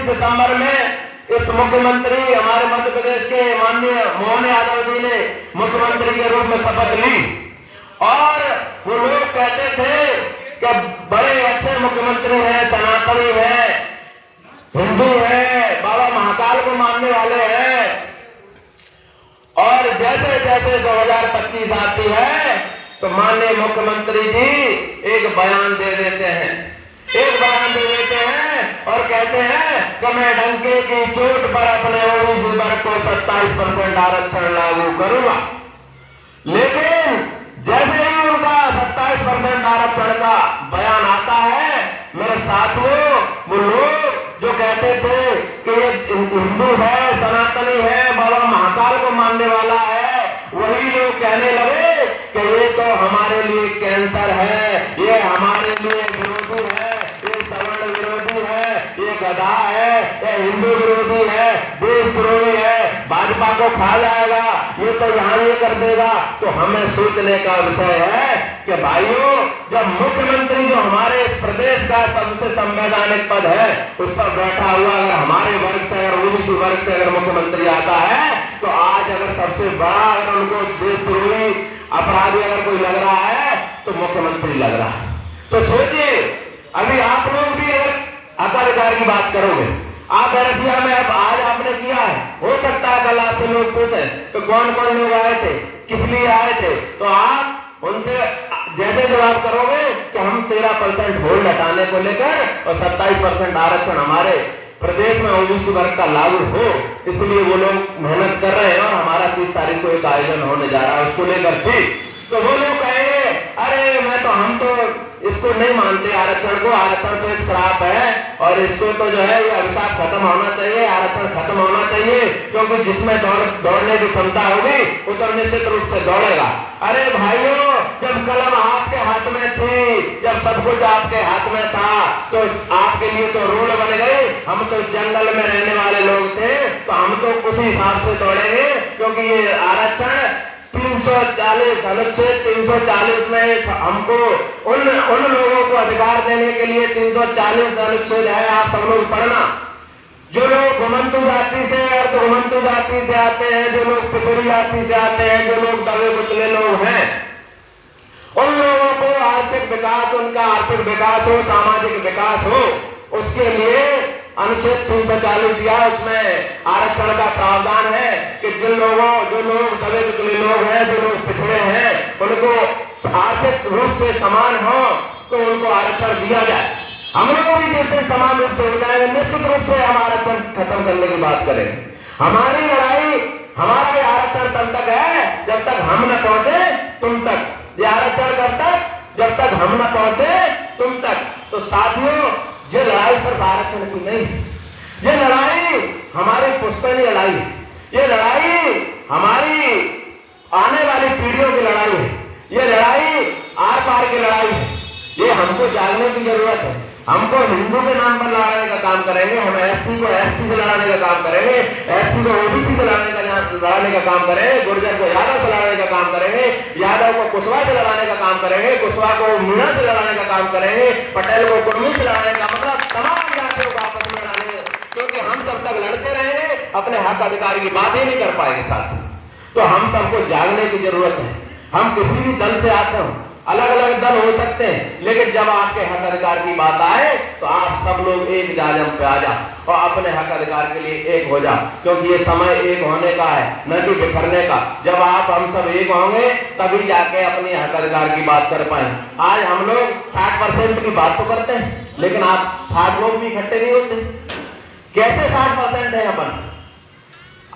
दिसंबर में इस मुख्यमंत्री हमारे मध्य प्रदेश के माननीय मोहन यादव जी ने मुख्यमंत्री के रूप में शपथ ली और वो लोग कहते थे कि बड़े अच्छे मुख्यमंत्री हैं, सनातनी हैं, हिंदू हैं, बाबा महाकाल को मानने वाले हैं। और जैसे जैसे 2025 आती है तो माननीय मुख्यमंत्री जी एक बयान दे देते हैं, और कहते हैं कि मैं डंके की चोट पर अपने ओबीसी वर्ग को 27% आरक्षण लागू करूंगा। लेकिन जैसे ही उनका 27% आरक्षण का बयान आता है, मेरे साथियों, वो लोग जो कहते थे कि ये हिंदू है, सनातनी है, बाबा महाकाल को मानने वाला है, वही लोग कहने लगे कि ये तो हमारे लिए कैंसर है, ये हमारे लिए विरोधी है, ये सवर्ण विरोधी है, ये गधा है, ये हिंदू विरोधी है, देश विरोधी है, भाजपा को खा जाएगा, ये तो यहाँ ये कर देगा। तो हमें सोचने का विषय है कि भाइयों, जब मुख्यमंत्री जो हमारे इस प्रदेश का सबसे संवैधानिक पद है उस पर बैठा हुआ अगर हमारे वर्ग से, अगर ओबीसी वर्ग से अगर मुख्यमंत्री आता है, तो आज अगर सबसे बड़ा अगर उनको देशद्रोही अपराधी अगर कोई लग रहा है तो मुख्यमंत्री लग रहा है। तो सोचिए, अभी आप लोग भी अगर हकाधिकार की बात करोगे, आप बैरसिया में अब आज आपने किया है, हो सकता है कल आपसे लोग पूछे तो कौन कौन लोग आए थे, किस लिए आए थे, तो आप उनसे जैसे जवाब करोगे कि हम 13% होल्ड हटाने को लेकर और 27% आरक्षण हमारे प्रदेश में ओबीसी वर्ग का लागू हो, इसलिए वो लोग मेहनत कर रहे हैं और हमारा 30 तारीख को एक आयोजन होने जा रहा है उसको लेकर। ठीक, तो वो लोग कहेंगे अरे हम तो इसको नहीं मानते, आरक्षण को, आरक्षण तो एक श्राप है और इसको तो जो है ये अभिशाप खत्म होना चाहिए, आरक्षण खत्म होना चाहिए, क्योंकि जिसमें दौड़ने की क्षमता होगी वो तो निश्चित रूप से दौड़ेगा। अरे भाइयों, जब कलम आपके हाथ में थी, जब सब कुछ आपके हाथ में था, तो आपके लिए तो रूल बन गए। हम तो जंगल में रहने वाले लोग थे, तो हम तो उसी हिसाब से दौड़ेंगे, क्योंकि ये आरक्षण 340 अनुच्छेद 340 में हमको उन लोगों को अधिकार देने के लिए 340 अनुच्छेद है, आप सब लोग पढ़ना। जो लोग घुमंतु जाति से और घुमंतु जाति से आते हैं, जो लोग पिछड़ी जाति से आते हैं, जो लोग दबे कुचले लोग हैं, उन लोगों को आर्थिक विकास, उनका आर्थिक विकास हो, सामाजिक विकास हो, उसके लिए अनुच्छेद 340 दिया। उसमें आरक्षण का प्रावधान है कि जो लोग दबे कुचले लोग हैं, जो लोग पिछड़े हैं, उनको आर्थिक रूप से समान हो तो उनको आरक्षण दिया जाए। हम लोग भी जैसे समान रूप से हो जाएंगे, निश्चित रूप से हम आरक्षण खत्म करने की बात करेंगे। हमारी लड़ाई, हमारा आरक्षण तब तक है जब तक हम न पहुंचे तुम तक, ये आरक्षण कब तक, जब तक हम न पहुंचे तुम तक। तो साथियों, ये लड़ाई सिर्फ आरक्षण की नहीं, ये लड़ाई हमारी पुश्तैनी लड़ाई है, ये लड़ाई हमारी आने वाली पीढ़ियों की लड़ाई है, ये लड़ाई आर पार की लड़ाई है। ये हमको जागने की जरूरत है। हमको हिंदू के नाम पर लड़ाने का काम करेंगे, हम एससी को एसटी से लड़ाने का काम करेंगे, एससी को ओबीसी से लड़ाने का काम करेंगे, गुर्जर को यादव से लड़ाने का काम करेंगे, यादव को कुशवाहा से लड़ाने का काम करेंगे, कुशवाहा को मीणा से लड़ाने का काम करेंगे, पटेल को कुर्मी से लड़ाने का, मतलब तमाम जातियों को आपस में लड़ाने, क्योंकि हम जब तक लड़ते रहेंगे अपने हक अधिकार की बात ही नहीं कर पाएंगे साथी। तो हम सबको जागने की जरूरत है। हम किसी भी दल से आते हो, अलग अलग दल हो सकते हैं, लेकिन जब आपके हक अधिकार की बात आए तो आप सब लोग एक जाजम पे आ जाओ और अपने हक अधिकार के लिए एक हो जाओ, क्योंकि ये समय एक होने का है, न कि बिखरने का। जब आप हम सब एक होंगे तभी जाके अपनी हक अधिकार की बात कर पाए। आज हम लोग 60% की बात तो करते हैं, लेकिन आप 60 लोग भी इकट्ठे नहीं होते। कैसे 60% है अपन?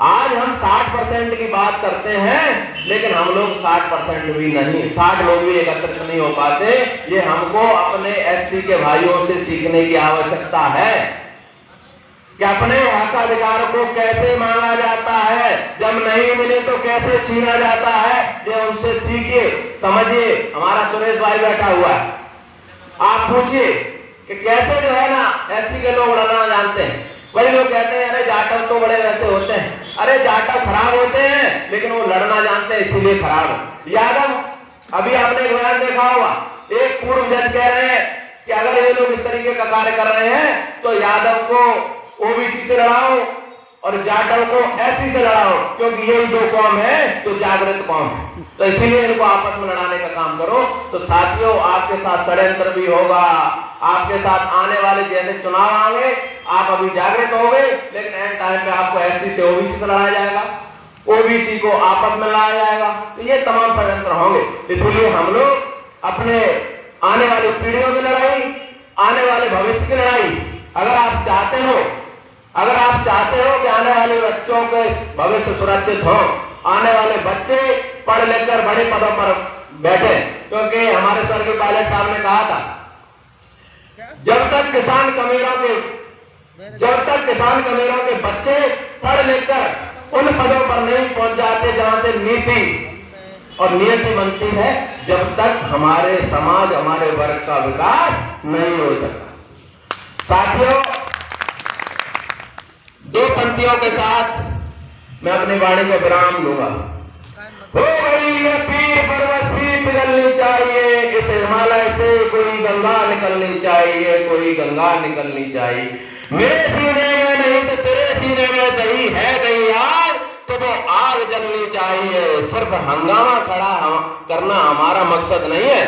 आज हम 60% की बात करते हैं, लेकिन हम लोग 60% भी नहीं, 60 लोग भी एकत्रित नहीं हो पाते। ये हमको अपने एससी के भाइयों से सीखने की आवश्यकता है कि अपने हक अधिकार को कैसे मांगा जाता है, जब नहीं मिले तो कैसे छीना जाता है। ये उनसे सीखिए, समझिए। हमारा सुरेश भाई बैठा हुआ है, आप पूछिए कि कैसे जो है ना एससी के लोग लड़ना जानते हैं। वही लोग कहते हैं अरे जाटव तो बड़े वैसे होते हैं, अरे जाटव खराब होते हैं लेकिन वो लड़ना जानते हैं इसीलिए खराब है। यादव, अभी आपने एक बयान देखा होगा, एक पूर्व जज कह रहे हैं कि अगर ये लोग इस तरीके का कार्य कर रहे हैं तो यादव को ओबीसी से लड़ाओ और जाटों को एससी से लड़ाओ, क्योंकि यही दो कौम है जो जागृत कौम है। तो इसीलिए इनको आपस में लड़ाने का काम करो। तो साथियों, आपके साथ षड्यंत्र भी होगा, आपके साथ आने वाले जैसे चुनाव आएंगे, आप अभी जागृत हो गए, लेकिन एंड टाइम पे आपको एससी से ओबीसी से लड़ाया जाएगा, ओबीसी को आपस में लड़ाया जाएगा। तो ये तमाम षड्यंत्र होंगे। इसलिए हम लोग अपने आने वाली पीढ़ियों की लड़ाई, आने वाले भविष्य की लड़ाई, अगर आप चाहते हो कि आने वाले बच्चों के भविष्य सुरक्षित हो, आने वाले बच्चे पढ़ लिखकर बड़े पदों पर बैठे, क्योंकि हमारे स्वर्गीय पायलट साहब ने कहा था, जब तक किसान कमीरों के बच्चे पढ़ लिखकर उन पदों पर नहीं पहुंच जाते जहां से नीति और नियति बनती है, जब तक हमारे समाज, हमारे वर्ग का विकास नहीं हो सकता। साथियों, दो पंक्तियों के साथ मैं अपनी वाणी को विराम दूंगा। हो गई ये पीर पर्वत सी पिघलनी चाहिए, इस हिमालय से कोई गंगा निकलनी चाहिए, कोई गंगा निकलनी चाहिए। मेरे सीने में नहीं तो तेरे सीने में सही है कहीं आग, तो वो आग जलनी चाहिए। सिर्फ हंगामा खड़ा करना हमारा मकसद नहीं है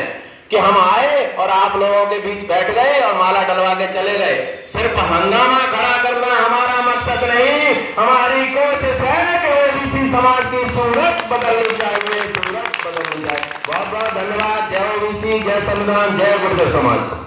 कि हम आए और आप लोगों के बीच बैठ गए और माला डलवा के चले गए। सिर्फ हंगामा खड़ा करना हमारा मकसद नहीं, हमारी कोशिश है कि ओबीसी समाज की सूरत बदलनी चाहिए, सूरत बदलनी चाहिए। बहुत बहुत धन्यवाद। जय ओबीसी, जय संविधान, जय गुर्जर समाज।